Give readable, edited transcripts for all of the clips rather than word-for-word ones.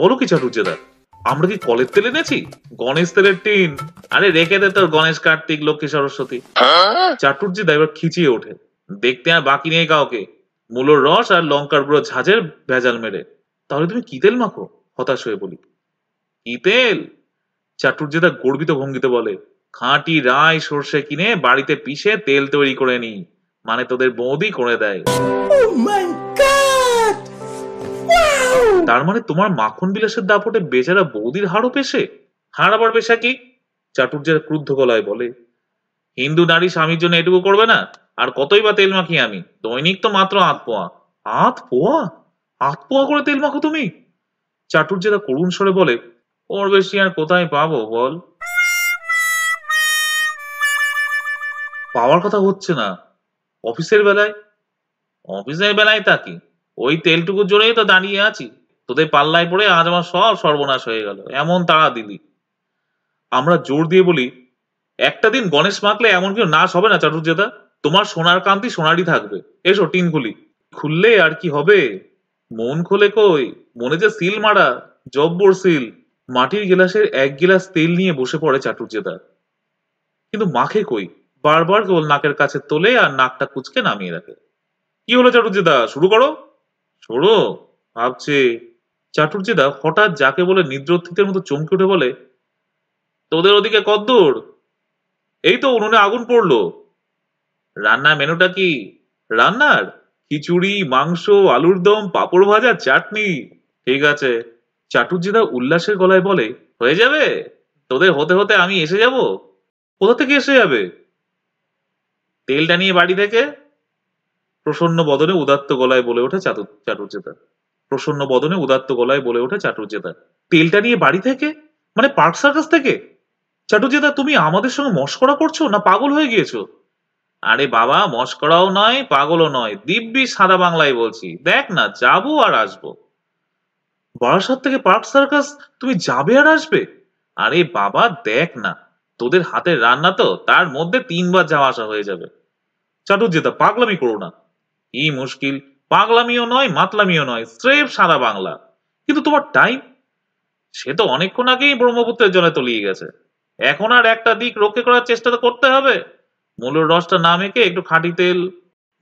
বলো কি চাটুজ্জেদা, আমরা কি কলের তেল এনেছি? গণেশ তেলের টিন? আরে রেখে দে তোর গণেশ, কার্তিক, লক্ষ্মী, সরস্বতী। চাটুজ্জেদা এবার খিচিয়ে ওঠে। দেখতে আর বাকি নেই কাউকে, মূলোর রস আর লঙ্কার গুঁড়ো ঝাঁঝের ভেজাল মেরে। তাহলে তুমি কি তেল মাখো? হতাশ হয়ে বলি। কি তেল? চাটুজ্জেদা গর্বিত ভঙ্গিতে বলে, খাঁটি রাই সর্ষে কিনে বাড়িতে পিষে তেল তৈরি করে নি, মানে তোদের বৌদি করে দেয়। Oh my god! Wow! তার মানে তোমার মাখন বিলাসের দাপটে বেচারা বৌদির হাড়ও পেশে? হাড় আবার পেশা কি? চাটুর্যের ক্রুদ্ধ গলায় বলে, হিন্দু নারী স্বামীর জন্য এটুকু করবে না? আর কতই বা তেল মাখি আমি, দৈনিক তো মাত্র 8 পোয়া। 8 পোয়া? 8 পোয়া করে তেল মাখো তুমি? চাটুর্যেরা করুণ স্বরে বলে, ওর বেশি আর কোথায় পাবো বল? পাওয়ার কথা হচ্ছে না, অফিসের বেলায়। অফিসের বেলায় তা কি, ওই তেলটুকুর জন্যই তো দাঁড়িয়ে আছি। তোদের পাল্লায় পড়ে আজ আমার সব সর্বনাশ হয়ে গেল, এমন তাড়া দিলি। আমরা জোর দিয়ে বলি, একটা দিন গণেশ মাখলে এমন কেউ নাশ হবে না চাটুর্যেদা। তোমার সোনার কান্তি সোনারই থাকবে। এসো টিন খুলি। খুললে আর কি হবে? মন খোলে কই, মনে যে সিল মারা, জব্বর সিল। মাটির গেলাসের 1 গিলাস তেল নিয়ে বসে পড়ে চাটুর্যেদা, কিন্তু মাখে কই? বারবার কেবল নাকের কাছে তোলে আর নাকটা কুচকে নামিয়ে রাখে। কি হলো চাটুর্যেদা, শুরু করো। শুরু? ভাবছি। চাটুর্যেদা হঠাৎ যাকে বলে নিদ্রোত্থিতের মতো চমকে উঠে বলে, তোদের ওদিকে কদ্দূর? এই তো উনুনে আগুন পড়লো। রান্নার মেনুটা কি? রান্নার খিচুড়ি, মাংস, আলুর দম, পাঁপড় ভাজা, চাটনি। ঠিক আছে। চাটুর্যেদা উল্লাসের গলায় বলে, হয়ে যাবে? তোদের হতে হতে আমি এসে যাব? কোথা থেকে এসে যাবে? তেলটা নিয়ে বাড়ি থেকে। প্রসন্ন বদনে উদাত্ত গলায় বলে ওঠে চাটুর্যেদা। প্রসন্ন বদনে উদাত্ত গলায় বলে ওঠে চাটুর্যেদা। তেলটা নিয়ে বাড়ি থেকে? মানে পার্ক সার্কাস থেকে? চাটুর্যেদা তুমি আমাদের সঙ্গে মশকরা করছো না পাগল হয়ে গিয়েছো? আরে বাবা, মশকরাও নয়, পাগলও নয়, দিব্যি সাদা বাংলায় বলছি। দেখ না, যাবো আর আসবো। বারাসাত থেকে পার্ক সার্কাস তুমি যাবে আর আসবে? আরে বাবা দেখ না, তোদের হাতের রান্না তো, তার মধ্যে 3 বার যাওয়া আসা হয়ে যাবে। চাটুর্যেদা পাগলামি করো না। কি মুশকিল, পাগলামিও নয় মাতলামিও নয়, স্রেফ সাদা বাংলা। কিন্তু তোমার টাইম? সে তো অনেকক্ষণ আগেই ব্রহ্মপুত্রের জলে তলিয়ে গেছে। এখন আর একটা দিক রক্ষে করার চেষ্টা তো করতে হবে। মূলের রসটা না মেখে একটু খাঁটি তেল।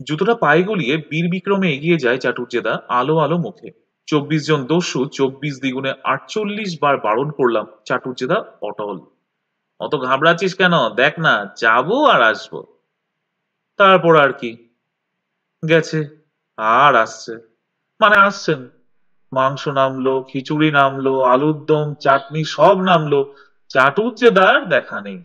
জুতোটা পায়ে গলিয়ে বীর বিক্রমে এগিয়ে যায় চাটুর্যেদা আলো আলো মুখে। 24 জন দস্যু, 24 দ্বিগুণে 48 বার বারণ করলাম চাটুর্যেদা অটল। অত ঘাবড়াচ্ছিস কেন? দেখ না, যাবো আর আসবো। তারপর আর কি, গেছে আর আসছে, মানে আসছেন। মাংস নামলো, খিচুড়ি নামলো, আলুর দম, চাটনি সব নামলো, চাটুজ্জেদার দেখা নেই।